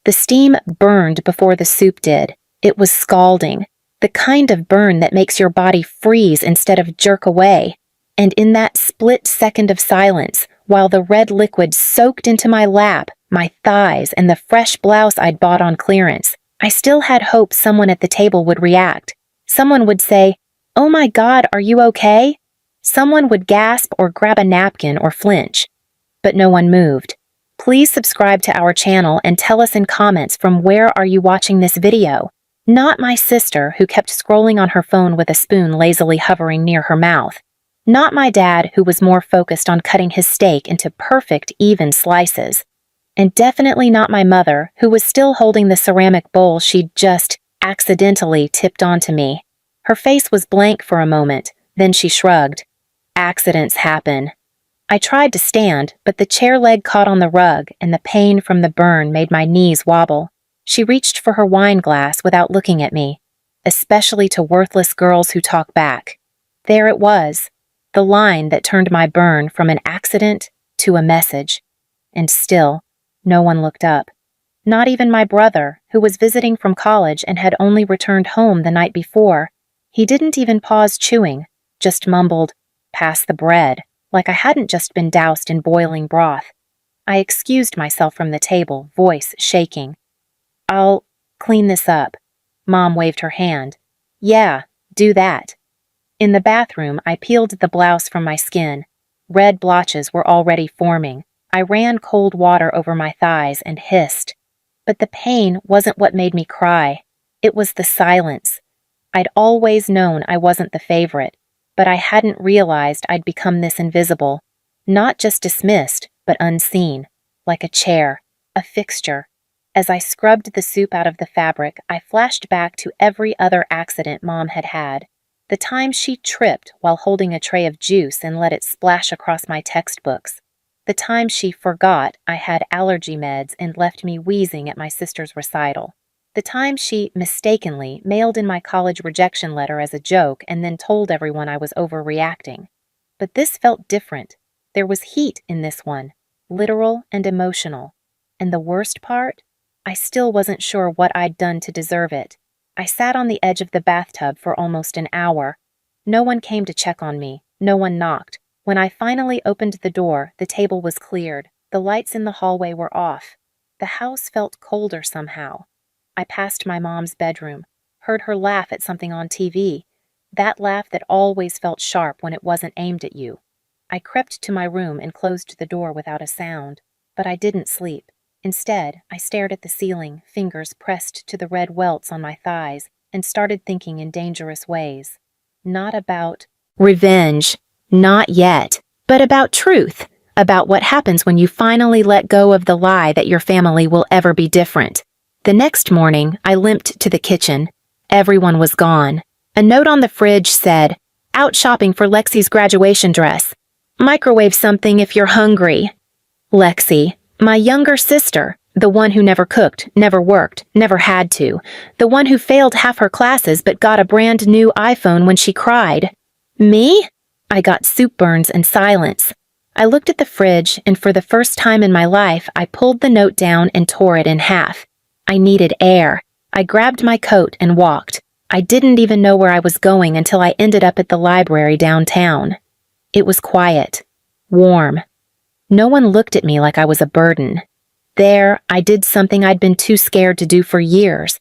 The steam burned before the soup did. It was scalding, the kind of burn that makes your body freeze instead of jerk away. And in that split second of silence, while the red liquid soaked into my lap, my thighs, and the fresh blouse I'd bought on clearance, I still had hope someone at the table would react. Someone would say, "Oh my God, are you okay?" Someone would gasp or grab a napkin or flinch. But no one moved. Please subscribe to our channel and tell us in comments from where are you watching this video. Not my sister, who kept scrolling on her phone with a spoon lazily hovering near her mouth. Not my dad, who was more focused on cutting his steak into perfect, even slices. And definitely not my mother, who was still holding the ceramic bowl she'd just accidentally tipped onto me. Her face was blank for a moment, then she shrugged. Accidents happen. I tried to stand, but the chair leg caught on the rug, and the pain from the burn made my knees wobble. She reached for her wine glass without looking at me, especially to worthless girls who talk back. There it was, the line that turned my burn from an accident to a message. And still, no one looked up. Not even my brother, who was visiting from college and had only returned home the night before. He didn't even pause chewing, just mumbled, "Pass the bread," like I hadn't just been doused in boiling broth. I excused myself from the table, voice shaking. "I'll clean this up." Mom waved her hand. "Yeah, do that." In the bathroom, I peeled the blouse from my skin. Red blotches were already forming. I ran cold water over my thighs and hissed. But the pain wasn't what made me cry. It was the silence. I'd always known I wasn't the favorite, but I hadn't realized I'd become this invisible. Not just dismissed, but unseen. Like a chair, a fixture. As I scrubbed the soup out of the fabric, I flashed back to every other accident Mom had had. The time she tripped while holding a tray of juice and let it splash across my textbooks. The time she forgot I had allergy meds and left me wheezing at my sister's recital. The time she mistakenly mailed in my college rejection letter as a joke and then told everyone I was overreacting. But this felt different. There was heat in this one, literal and emotional. And the worst part? I still wasn't sure what I'd done to deserve it. I sat on the edge of the bathtub for almost an hour. No one came to check on me. No one knocked. When I finally opened the door, the table was cleared. The lights in the hallway were off. The house felt colder somehow. I passed my mom's bedroom, heard her laugh at something on TV. That laugh that always felt sharp when it wasn't aimed at you. I crept to my room and closed the door without a sound. But I didn't sleep. Instead, I stared at the ceiling, fingers pressed to the red welts on my thighs, and started thinking in dangerous ways. Not about revenge, not yet, but about truth, about what happens when you finally let go of the lie that your family will ever be different. The next morning, I limped to the kitchen. Everyone was gone. A note on the fridge said, "Out shopping for Lexi's graduation dress. Microwave something if you're hungry." Lexi. My younger sister, the one who never cooked, never worked, never had to, the one who failed half her classes but got a brand new iPhone when she cried. Me? I got soup burns and silence. I looked at the fridge, and for the first time in my life, I pulled the note down and tore it in half. I needed air. I grabbed my coat and walked. I didn't even know where I was going until I ended up at the library downtown. It was quiet, warm. No one looked at me like I was a burden. There, I did something I'd been too scared to do for years.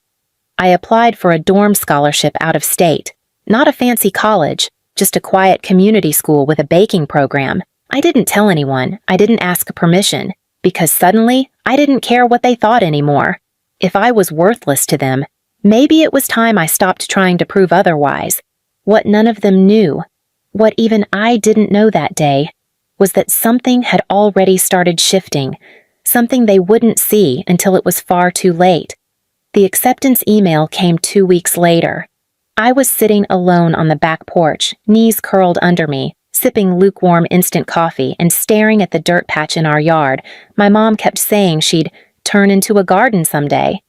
I applied for a dorm scholarship out of state. Not a fancy college, just a quiet community school with a baking program. I didn't tell anyone. I didn't ask permission, because suddenly, I didn't care what they thought anymore. If I was worthless to them, maybe it was time I stopped trying to prove otherwise. What none of them knew, what even I didn't know that day, was that something had already started shifting, something they wouldn't see until it was far too late. The acceptance email came 2 weeks later. I was sitting alone on the back porch, knees curled under me, sipping lukewarm instant coffee and staring at the dirt patch in our yard. My mom kept saying she'd turn into a garden someday.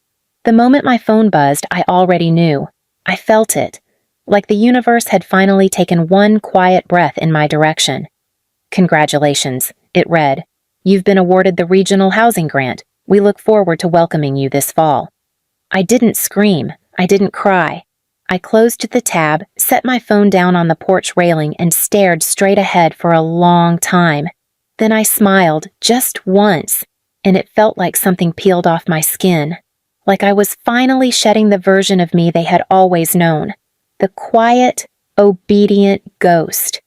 The moment my phone buzzed, I already knew. I felt it, like the universe had finally taken one quiet breath in my direction. "Congratulations," it read. "You've been awarded the regional housing grant. We look forward to welcoming you this fall." I didn't scream. I didn't cry. I closed the tab, set my phone down on the porch railing, and stared straight ahead for a long time. Then I smiled, just once, and it felt like something peeled off my skin. Like I was finally shedding the version of me they had always known. The quiet, obedient ghost.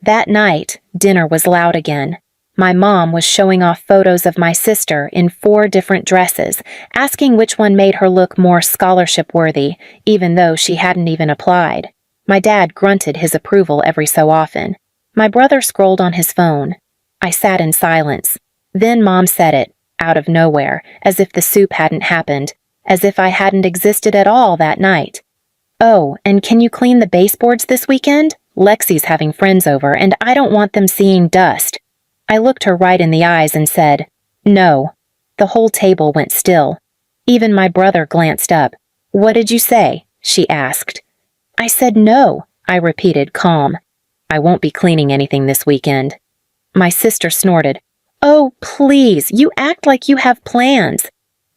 That night, dinner was loud again. My mom was showing off photos of my sister in 4 different dresses, asking which one made her look more scholarship-worthy, even though she hadn't even applied. My dad grunted his approval every so often. My brother scrolled on his phone. I sat in silence. Then Mom said it, out of nowhere, as if the soup hadn't happened, as if I hadn't existed at all that night. "Oh, and can you clean the baseboards this weekend? Lexi's having friends over, and I don't want them seeing dust." I looked her right in the eyes and said, "No." The whole table went still. Even my brother glanced up. "What did you say?" she asked. "I said no," I repeated, calm. "I won't be cleaning anything this weekend." My sister snorted. "Oh, please, you act like you have plans."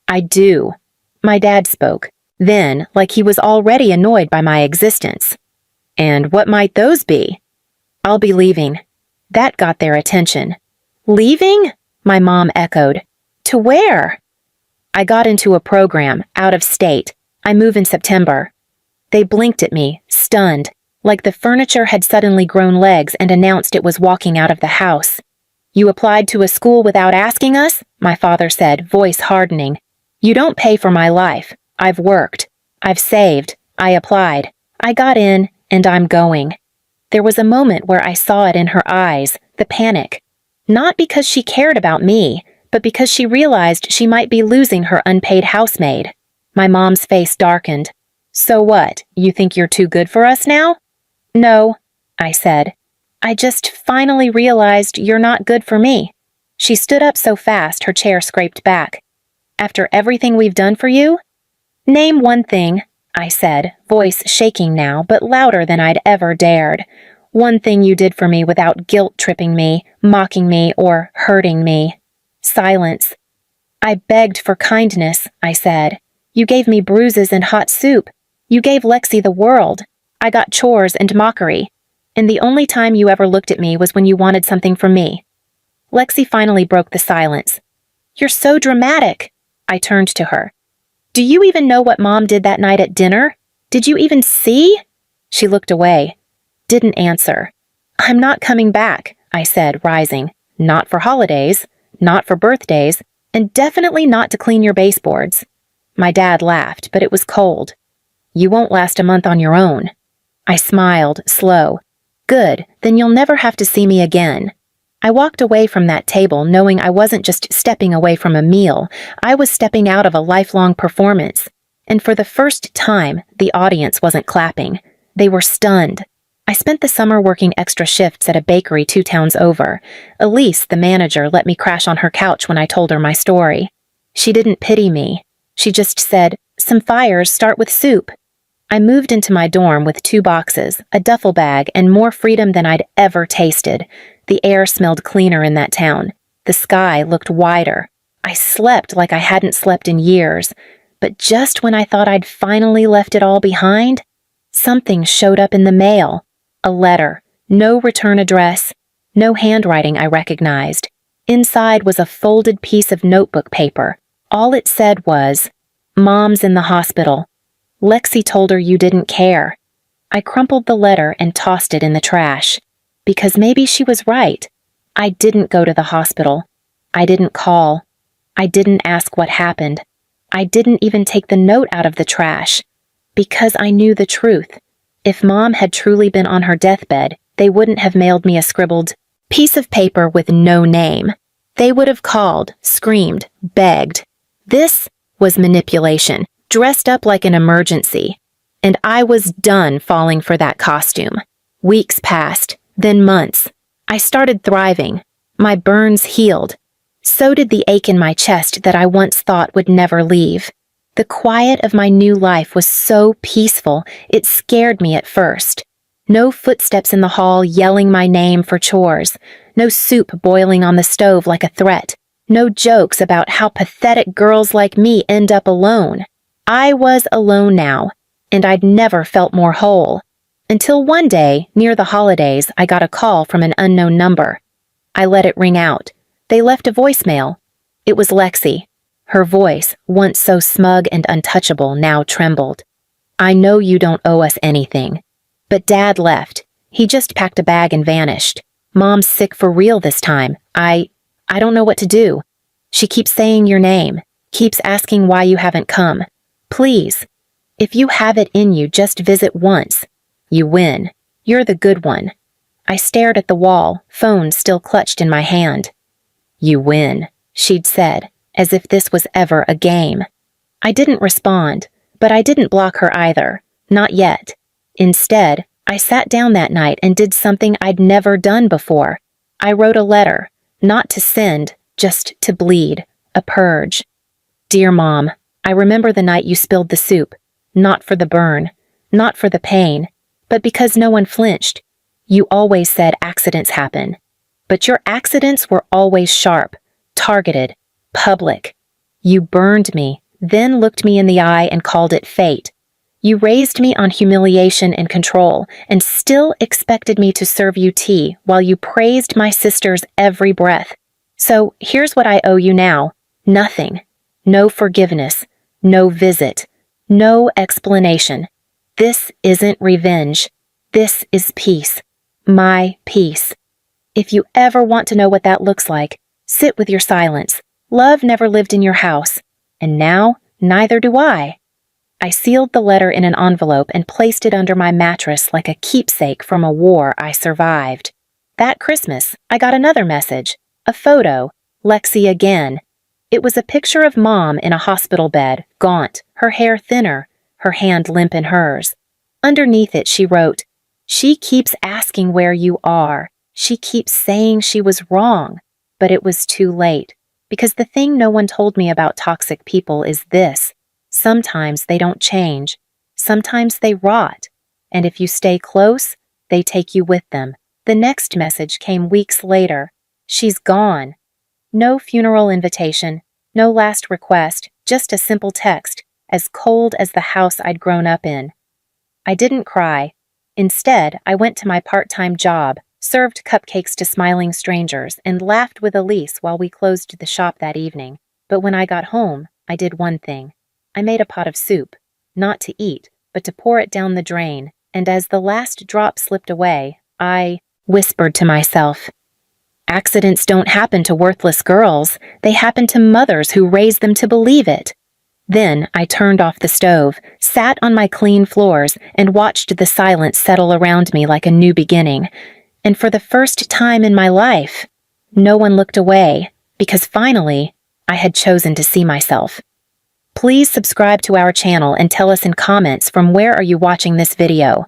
"I do." My dad spoke, then like he was already annoyed by my existence. "And what might those be?" "I'll be leaving." That got their attention. "Leaving?" my mom echoed. "To where?" "I got into a program, out of state. I move in September." They blinked at me, stunned, like the furniture had suddenly grown legs and announced it was walking out of the house. "You applied to a school without asking us?" my father said, voice hardening. "You don't pay for my life. I've worked. I've saved. I applied. I got in, and I'm going." There was a moment where I saw it in her eyes, the panic. Not because she cared about me, but because she realized she might be losing her unpaid housemaid. My mom's face darkened. "So what, you think you're too good for us now?" "No," I said. "I just finally realized you're not good for me." She stood up so fast her chair scraped back. "After everything we've done for you?" "Name one thing," I said, voice shaking now, but louder than I'd ever dared. "One thing you did for me without guilt-tripping me, mocking me, or hurting me." Silence. "I begged for kindness," I said. "You gave me bruises and hot soup. You gave Lexi the world. I got chores and mockery. And the only time you ever looked at me was when you wanted something from me." Lexi finally broke the silence. "You're so dramatic." I turned to her. "Do you even know what Mom did that night at dinner? Did you even see?" She looked away. Didn't answer. "I'm not coming back," I said, rising. "Not for holidays, not for birthdays, and definitely not to clean your baseboards." My dad laughed, but it was cold. "You won't last a month on your own." I smiled, slow. "Good, then you'll never have to see me again." I walked away from that table knowing I wasn't just stepping away from a meal, I was stepping out of a lifelong performance. And for the first time, the audience wasn't clapping. They were stunned. I spent the summer working extra shifts at a bakery 2 towns over. Elise, the manager, let me crash on her couch when I told her my story. She didn't pity me. She just said, "Some fires start with soup." I moved into my dorm with 2 boxes, a duffel bag, and more freedom than I'd ever tasted. The air smelled cleaner in that town. The sky looked wider. I slept like I hadn't slept in years. But just when I thought I'd finally left it all behind, something showed up in the mail. A letter. No return address. No handwriting I recognized. Inside was a folded piece of notebook paper. All it said was, "Mom's in the hospital. Lexi told her you didn't care." I crumpled the letter and tossed it in the trash. Because maybe she was right. I didn't go to the hospital. I didn't call. I didn't ask what happened. I didn't even take the note out of the trash. Because I knew the truth. If Mom had truly been on her deathbed, they wouldn't have mailed me a scribbled piece of paper with no name. They would have called, screamed, begged. This was manipulation, dressed up like an emergency. And I was done falling for that costume. Weeks passed, then months. I started thriving. My burns healed. So did the ache in my chest that I once thought would never leave. The quiet of my new life was so peaceful, it scared me at first. No footsteps in the hall yelling my name for chores. No soup boiling on the stove like a threat. No jokes about how pathetic girls like me end up alone. I was alone now, and I'd never felt more whole. Until one day, near the holidays, I got a call from an unknown number. I let it ring out. They left a voicemail. It was Lexi. Her voice, once so smug and untouchable, now trembled. I know you don't owe us anything. But Dad left. He just packed a bag and vanished. Mom's sick for real this time. I don't know what to do. She keeps saying your name, keeps asking why you haven't come. Please, if you have it in you, just visit once. You win. You're the good one. I stared at the wall, phone still clutched in my hand. You win, she'd said, as if this was ever a game. I didn't respond, but I didn't block her either. Not yet. Instead, I sat down that night and did something I'd never done before. I wrote a letter, not to send, just to bleed, a purge. Dear Mom, I remember the night you spilled the soup, not for the burn, not for the pain, but because no one flinched. You always said accidents happen, but your accidents were always sharp, targeted, public. You burned me, then looked me in the eye and called it fate. You raised me on humiliation and control, and still expected me to serve you tea while you praised my sister's every breath. So here's what I owe you now. Nothing. No forgiveness. No visit. No explanation. This isn't revenge. This is peace. My peace. If you ever want to know what that looks like, sit with your silence. Love never lived in your house. And now, neither do I. I sealed the letter in an envelope and placed it under my mattress like a keepsake from a war I survived. That Christmas, I got another message. A photo. Lexi again. It was a picture of Mom in a hospital bed, gaunt, her hair thinner, her hand limp in hers. Underneath it, she wrote, "She keeps asking where you are. She keeps saying she was wrong." But it was too late, because the thing no one told me about toxic people is this. Sometimes they don't change. Sometimes they rot. And if you stay close, they take you with them. The next message came weeks later. She's gone. No funeral invitation, no last request, just a simple text, as cold as the house I'd grown up in. I didn't cry. Instead, I went to my part-time job, served cupcakes to smiling strangers, and laughed with Elise while we closed the shop that evening. But when I got home, I did one thing. I made a pot of soup, not to eat, but to pour it down the drain, and as the last drop slipped away, I whispered to myself, "Accidents don't happen to worthless girls, they happen to mothers who raise them to believe it." Then I turned off the stove, sat on my clean floors, and watched the silence settle around me like a new beginning. And for the first time in my life, no one looked away, because finally, I had chosen to see myself. Please subscribe to our channel and tell us in comments from where are you watching this video.